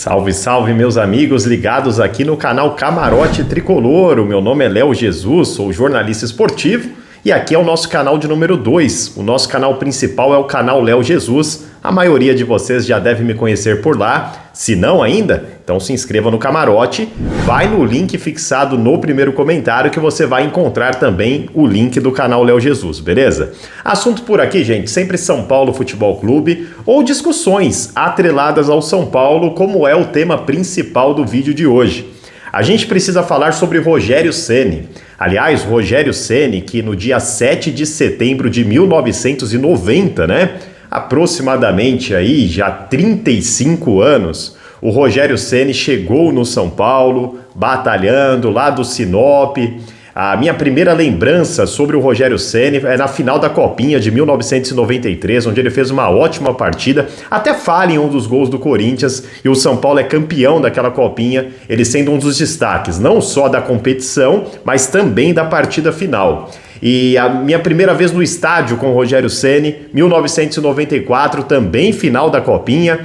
Salve, salve, meus amigos ligados aqui no canal Camarote Tricolor. O meu nome é Léo Jesus, sou jornalista esportivo e aqui é o nosso canal de número 2. O nosso canal principal é o canal Léo Jesus. A maioria de vocês já deve me conhecer por lá. Se não ainda, então se inscreva no Camarote. Vai no link fixado no primeiro comentário que você vai encontrar também o link do canal Léo Jesus, beleza? Assunto por aqui, gente, sempre São Paulo Futebol Clube ou discussões atreladas ao São Paulo, como é o tema principal do vídeo de hoje. A gente precisa falar sobre Rogério Ceni. Aliás, Rogério Ceni, que no dia 7 de setembro de 1990, aproximadamente aí já 35 anos, o Rogério Ceni chegou no São Paulo, batalhando lá do Sinop. A minha primeira lembrança sobre o Rogério Ceni é na final da Copinha de 1993, onde ele fez uma ótima partida, até falha em um dos gols do Corinthians, e o São Paulo é campeão daquela Copinha, ele sendo um dos destaques, não só da competição, mas também da partida final. E a minha primeira vez no estádio com o Rogério Ceni, 1994, também final da Copinha,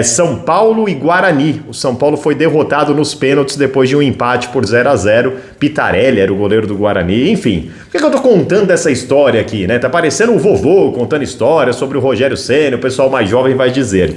São Paulo e Guarani. O São Paulo foi derrotado nos pênaltis depois de um empate por 0-0. Pitarelli era o goleiro do Guarani, enfim. Por que eu tô contando essa história aqui, né? Tá parecendo um vovô contando história sobre o Rogério Ceni, o pessoal mais jovem vai dizer.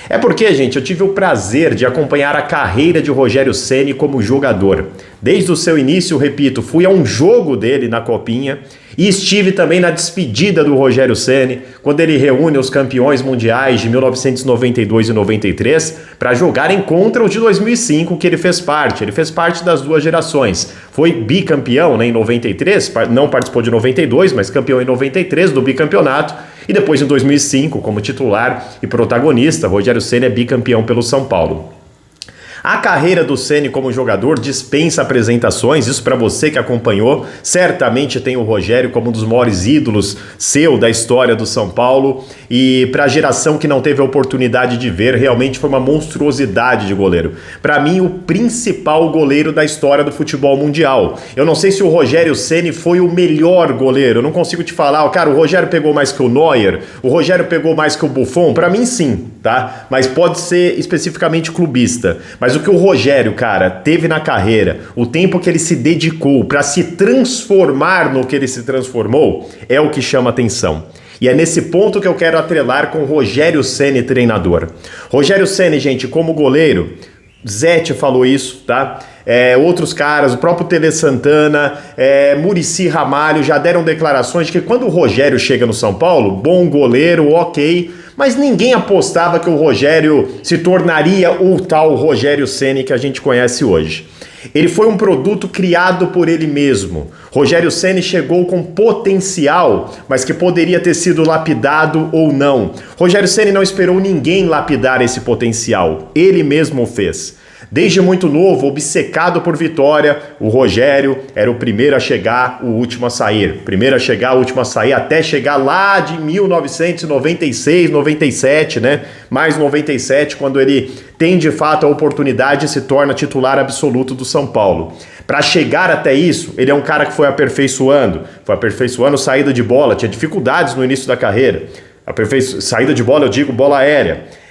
É porque, gente, eu tive o prazer de acompanhar a carreira de Rogério Ceni como jogador. Desde o seu início, repito, fui a um jogo dele na Copinha e estive também na despedida do Rogério Ceni, quando ele reúne os campeões mundiais de 1992 e 93 para jogarem contra o de 2005, que ele fez parte. Ele fez parte das duas gerações. Foi bicampeão, em 93, não participou de 92, mas campeão em 93 do bicampeonato. E depois em 2005, como titular e protagonista, Rogério Ceni é bicampeão pelo São Paulo. A carreira do Ceni como jogador dispensa apresentações, isso para você que acompanhou, certamente tem o Rogério como um dos maiores ídolos seu da história do São Paulo, e para a geração que não teve a oportunidade de ver, realmente foi uma monstruosidade de goleiro. Para mim, o principal goleiro da história do futebol mundial. Eu não sei se o Rogério Ceni foi o melhor goleiro, eu não consigo te falar, cara, o Rogério pegou mais que o Neuer, o Rogério pegou mais que o Buffon, para mim sim, tá? Mas pode ser especificamente clubista. Mas o que o Rogério, cara, teve na carreira, o tempo que ele se dedicou para se transformar no que ele se transformou, é o que chama atenção. E é nesse ponto que eu quero atrelar com Rogério Ceni, treinador. Rogério Ceni, gente, como goleiro, Zete falou isso, tá? Outros caras, o próprio Tele Santana, Muricy Ramalho já deram declarações de que quando o Rogério chega no São Paulo, bom goleiro, ok, mas ninguém apostava que o Rogério se tornaria o tal Rogério Ceni que a gente conhece hoje. Ele foi um produto criado por ele mesmo. Rogério Ceni chegou com potencial, mas que poderia ter sido lapidado ou não. Rogério Ceni não esperou ninguém lapidar esse potencial. Ele mesmo o fez. Desde muito novo, obcecado por vitória, o Rogério era o primeiro a chegar, o último a sair. Primeiro a chegar, o último a sair, até chegar lá de 1996, 97, Mais 97, quando ele tem de fato a oportunidade e se torna titular absoluto do São Paulo. Para chegar até isso, ele é um cara que foi aperfeiçoando saída de bola, tinha dificuldades no início da carreira. Saída de bola, eu digo bola aérea.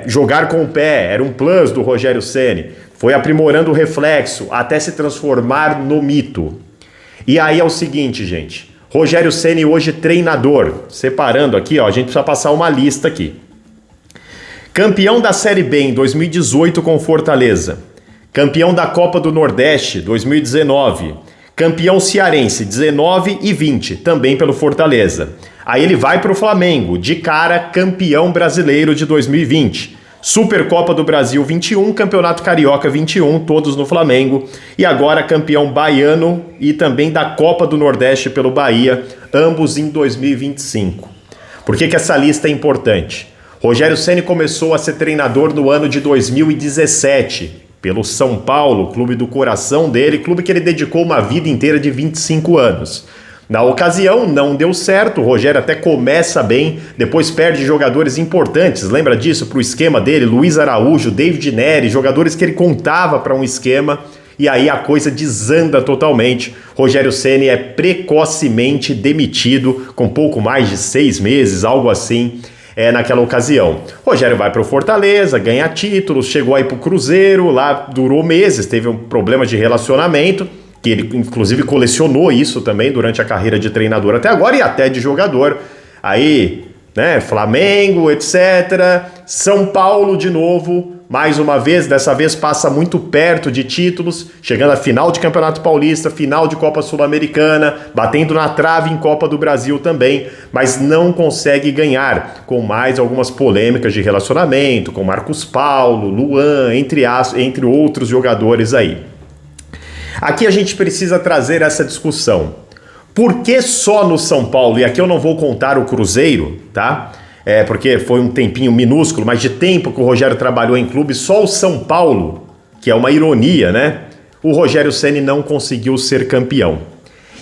Jogar com o pé, era um plus do Rogério Ceni. Foi aprimorando o reflexo até se transformar no mito. E aí é o seguinte, gente. Rogério Ceni hoje treinador. Separando aqui, a gente precisa passar uma lista aqui. Campeão da Série B em 2018 com Fortaleza. Campeão da Copa do Nordeste 2019. Campeão cearense 19 e 20, também pelo Fortaleza. Aí ele vai para o Flamengo, de cara campeão brasileiro de 2020. Supercopa do Brasil 21, Campeonato Carioca 21, todos no Flamengo. E agora campeão baiano e também da Copa do Nordeste pelo Bahia, ambos em 2025. Por que essa lista é importante? Rogério Ceni começou a ser treinador no ano de 2017, pelo São Paulo, clube do coração dele, clube que ele dedicou uma vida inteira de 25 anos. Na ocasião, não deu certo, o Rogério até começa bem, depois perde jogadores importantes, lembra disso, para o esquema dele, Luiz Araújo, David Neri, jogadores que ele contava para um esquema, e aí a coisa desanda totalmente. Rogério Ceni é precocemente demitido, com pouco mais de 6 meses, algo assim. naquela ocasião. Rogério vai para o Fortaleza, ganha títulos, chegou aí para o Cruzeiro, lá durou meses, teve um problema de relacionamento, que ele inclusive colecionou isso também durante a carreira de treinador até agora e até de jogador. Aí, né, Flamengo, etc. São Paulo de novo, mais uma vez, dessa vez passa muito perto de títulos, chegando à final de Campeonato Paulista, final de Copa Sul-Americana, batendo na trave em Copa do Brasil também, mas não consegue ganhar, com mais algumas polêmicas de relacionamento, com Marcos Paulo, Luan, entre outros jogadores aí. Aqui a gente precisa trazer essa discussão. Por que só no São Paulo? E aqui eu não vou contar o Cruzeiro, tá? Porque foi um tempinho minúsculo, mas de tempo que o Rogério trabalhou em clube, só o São Paulo, que é uma ironia, né? O Rogério Ceni não conseguiu ser campeão.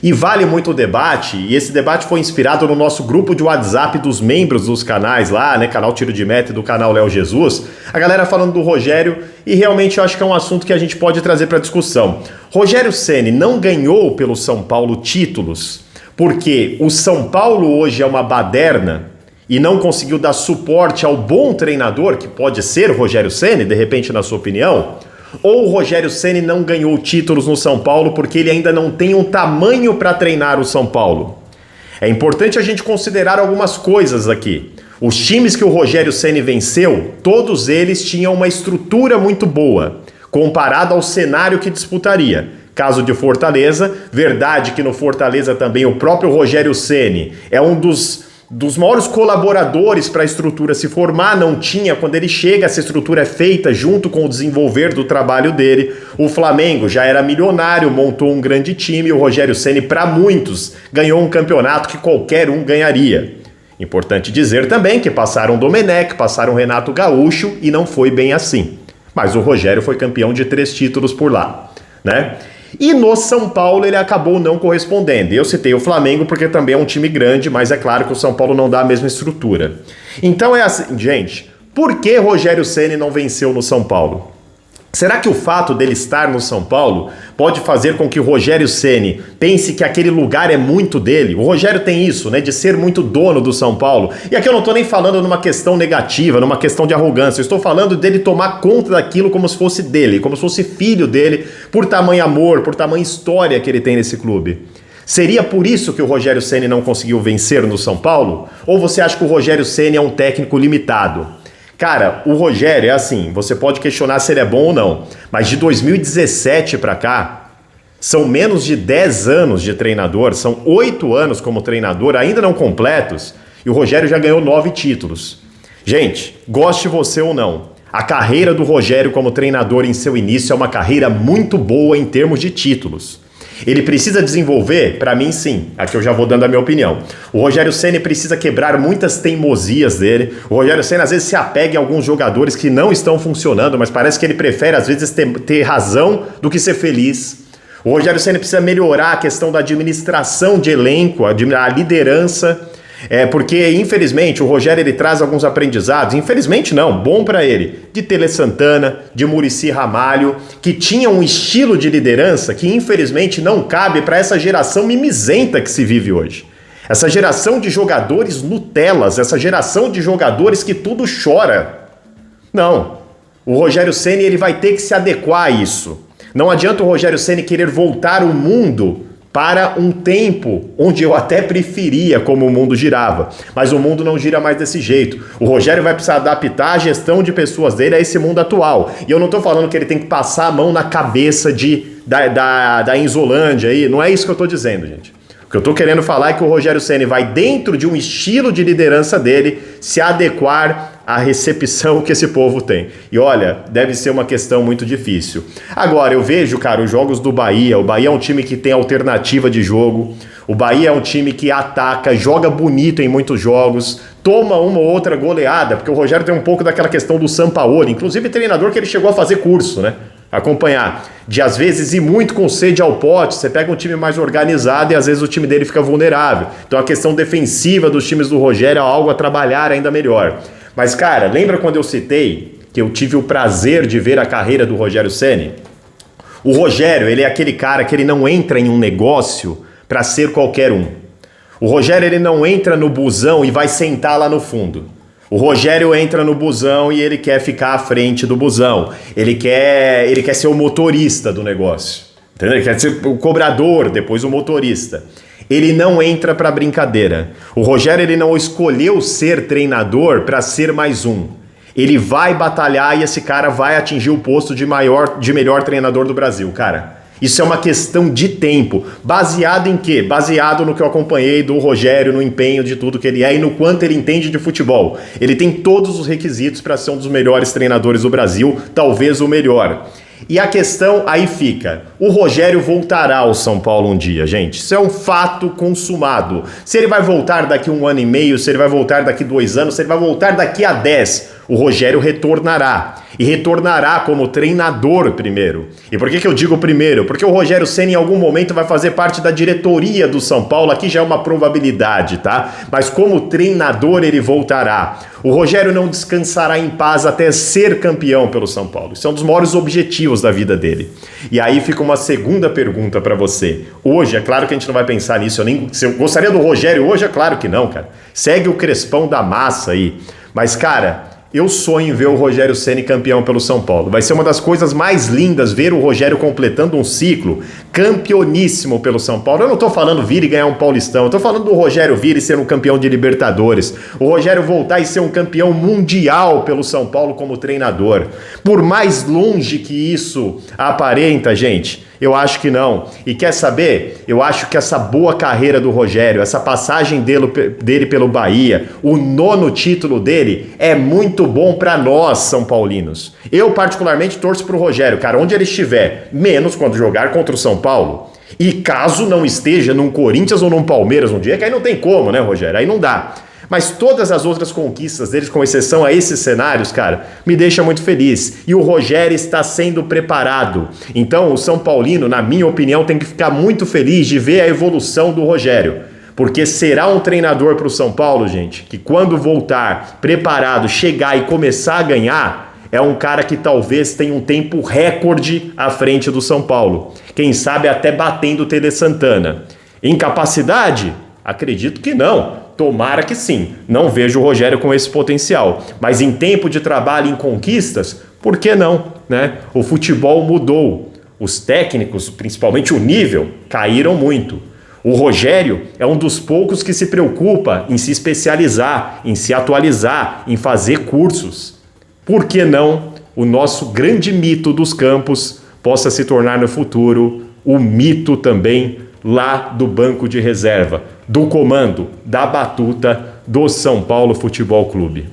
E vale muito o debate, e esse debate foi inspirado no nosso grupo de WhatsApp dos membros dos canais lá, né? Canal Tiro de Meta e do canal Léo Jesus. A galera falando do Rogério, e realmente eu acho que é um assunto que a gente pode trazer para discussão. Rogério Ceni não ganhou pelo São Paulo títulos, porque o São Paulo hoje é uma baderna e não conseguiu dar suporte ao bom treinador, que pode ser o Rogério Ceni, de repente, na sua opinião? Ou o Rogério Ceni não ganhou títulos no São Paulo porque ele ainda não tem um tamanho para treinar o São Paulo? É importante a gente considerar algumas coisas aqui. Os times que o Rogério Ceni venceu, todos eles tinham uma estrutura muito boa, comparado ao cenário que disputaria. Caso de Fortaleza, verdade que no Fortaleza também o próprio Rogério Ceni é um dos maiores colaboradores para a estrutura se formar, não tinha quando ele chega, essa estrutura é feita junto com o desenvolver do trabalho dele. O Flamengo já era milionário, montou um grande time, o Rogério Ceni, para muitos, ganhou um campeonato que qualquer um ganharia. Importante dizer também que passaram Domenech, passaram Renato Gaúcho e não foi bem assim. Mas o Rogério foi campeão de 3 títulos por lá, né? E no São Paulo ele acabou não correspondendo. Eu citei o Flamengo porque também é um time grande, mas é claro que o São Paulo não dá a mesma estrutura. Então é assim, gente, por que Rogério Ceni não venceu no São Paulo? Será que o fato dele estar no São Paulo pode fazer com que o Rogério Ceni pense que aquele lugar é muito dele? O Rogério tem isso, né, de ser muito dono do São Paulo. E aqui eu não estou nem falando numa questão negativa, numa questão de arrogância. Eu estou falando dele tomar conta daquilo como se fosse dele, como se fosse filho dele, por tamanho amor, por tamanha história que ele tem nesse clube. Seria por isso que o Rogério Ceni não conseguiu vencer no São Paulo? Ou você acha que o Rogério Ceni é um técnico limitado? Cara, o Rogério é assim, você pode questionar se ele é bom ou não, mas de 2017 para cá, são menos de 10 anos de treinador, são 8 anos como treinador, ainda não completos, e o Rogério já ganhou 9 títulos. Gente, goste você ou não, a carreira do Rogério como treinador em seu início é uma carreira muito boa em termos de títulos. Ele precisa desenvolver? Para mim, sim. Aqui eu já vou dando a minha opinião. O Rogério Ceni precisa quebrar muitas teimosias dele. O Rogério Ceni às vezes se apega em alguns jogadores que não estão funcionando, mas parece que ele prefere às vezes ter razão do que ser feliz. O Rogério Ceni precisa melhorar a questão da administração de elenco, a liderança. Porque, infelizmente, o Rogério ele traz alguns aprendizados, infelizmente não, bom para ele, de Tele Santana, de Muricy Ramalho, que tinha um estilo de liderança que, infelizmente, não cabe para essa geração mimizenta que se vive hoje. Essa geração de jogadores Nutellas, essa geração de jogadores que tudo chora. Não, o Rogério Ceni ele vai ter que se adequar a isso. Não adianta o Rogério Ceni querer voltar o mundo para um tempo onde eu até preferia como o mundo girava. Mas o mundo não gira mais desse jeito. O Rogério vai precisar adaptar a gestão de pessoas dele a esse mundo atual. E eu não estou falando que ele tem que passar a mão na cabeça da Inzolândia aí. Não é isso que eu estou dizendo, gente. O que eu estou querendo falar é que o Rogério Ceni vai, dentro de um estilo de liderança dele, se adequar à recepção que esse povo tem. E olha, deve ser uma questão muito difícil. Agora, eu vejo, cara, os jogos do Bahia. O Bahia é um time que tem alternativa de jogo. O Bahia é um time que ataca, joga bonito em muitos jogos, toma uma ou outra goleada, porque o Rogério tem um pouco daquela questão do Sampaoli, inclusive treinador que ele chegou a fazer curso, né? Acompanhar, de às vezes ir muito com sede ao pote, você pega um time mais organizado e às vezes o time dele fica vulnerável. Então a questão defensiva dos times do Rogério é algo a trabalhar ainda melhor. Mas cara, lembra quando eu citei que eu tive o prazer de ver a carreira do Rogério Ceni? O Rogério, ele é aquele cara que ele não entra em um negócio para ser qualquer um. O Rogério, ele não entra no busão e vai sentar lá no fundo. O Rogério entra no busão e ele quer ficar à frente do busão. Ele quer ser o motorista do negócio. Entendeu? Ele quer ser o cobrador, depois o motorista. Ele não entra para brincadeira. O Rogério ele não escolheu ser treinador para ser mais um. Ele vai batalhar e esse cara vai atingir o posto de melhor treinador do Brasil, cara. Isso é uma questão de tempo. Baseado em quê? Baseado no que eu acompanhei do Rogério, no empenho de tudo que ele é e no quanto ele entende de futebol. Ele tem todos os requisitos para ser um dos melhores treinadores do Brasil, talvez o melhor. E a questão aí fica, o Rogério voltará ao São Paulo um dia, gente. Isso é um fato consumado. Se ele vai voltar daqui 1 ano e meio, se ele vai voltar daqui 2 anos, se ele vai voltar daqui a 10, o Rogério retornará. E retornará como treinador primeiro. E por que eu digo primeiro? Porque o Rogério Ceni em algum momento vai fazer parte da diretoria do São Paulo, aqui já é uma probabilidade, tá? Mas como treinador ele voltará. O Rogério não descansará em paz até ser campeão pelo São Paulo. Isso é um dos maiores objetivos da vida dele. E aí fica uma segunda pergunta pra você. Hoje, é claro que a gente não vai pensar nisso. Se eu gostaria do Rogério hoje, é claro que não, cara. Segue o Crespão da massa aí. Mas, cara, eu sonho em ver o Rogério Ceni campeão pelo São Paulo. Vai ser uma das coisas mais lindas ver o Rogério completando um ciclo campeoníssimo pelo São Paulo. Eu não tô falando vir e ganhar um Paulistão, eu tô falando do Rogério vir e ser um campeão de Libertadores. O Rogério voltar e ser um campeão mundial pelo São Paulo como treinador. Por mais longe que isso aparenta, gente, eu acho que não. E quer saber? Eu acho que essa boa carreira do Rogério, essa passagem dele pelo Bahia, o 9º título dele, é muito bom para nós, São Paulinos. Eu, particularmente, torço pro Rogério, cara, onde ele estiver, menos quando jogar contra o São Paulo. E caso não esteja num Corinthians ou num Palmeiras um dia, que aí não tem como, né, Rogério? Aí não dá. Mas todas as outras conquistas deles, com exceção a esses cenários, cara, me deixa muito feliz. E o Rogério está sendo preparado. Então, o São Paulino, na minha opinião, tem que ficar muito feliz de ver a evolução do Rogério. Porque será um treinador para o São Paulo, gente, que quando voltar preparado, chegar e começar a ganhar, é um cara que talvez tenha um tempo recorde à frente do São Paulo. Quem sabe até batendo o Tele Santana. Incapacidade? Acredito que não. Tomara que sim. Não vejo o Rogério com esse potencial. Mas em tempo de trabalho, em conquistas, por que não, né? O futebol mudou. Os técnicos, principalmente o nível, caíram muito. O Rogério é um dos poucos que se preocupa em se especializar, em se atualizar, em fazer cursos. Por que não o nosso grande mito dos campos possa se tornar no futuro o mito também lá do banco de reserva, do comando, da batuta do São Paulo Futebol Clube.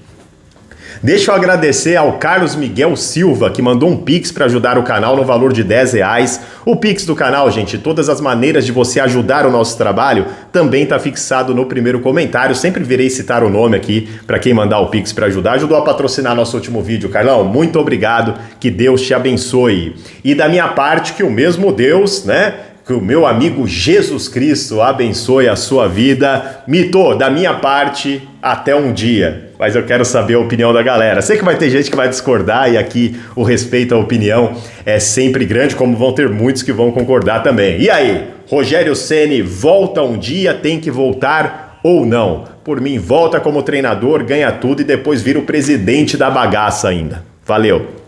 Deixa eu agradecer ao Carlos Miguel Silva, que mandou um Pix para ajudar o canal no valor de R$10. O Pix do canal, gente, todas as maneiras de você ajudar o nosso trabalho, também está fixado no primeiro comentário. Sempre virei citar o nome aqui para quem mandar o Pix para ajudar. Ajudou a patrocinar nosso último vídeo, Carlão. Muito obrigado, que Deus te abençoe. E da minha parte, que o mesmo Deus, né? Que o meu amigo Jesus Cristo abençoe a sua vida. Mito, da minha parte, até um dia. Mas eu quero saber a opinião da galera. Sei que vai ter gente que vai discordar e aqui o respeito à opinião é sempre grande, como vão ter muitos que vão concordar também. E aí, Rogério Ceni volta um dia, tem que voltar ou não? Por mim, volta como treinador, ganha tudo e depois vira o presidente da bagaça ainda. Valeu!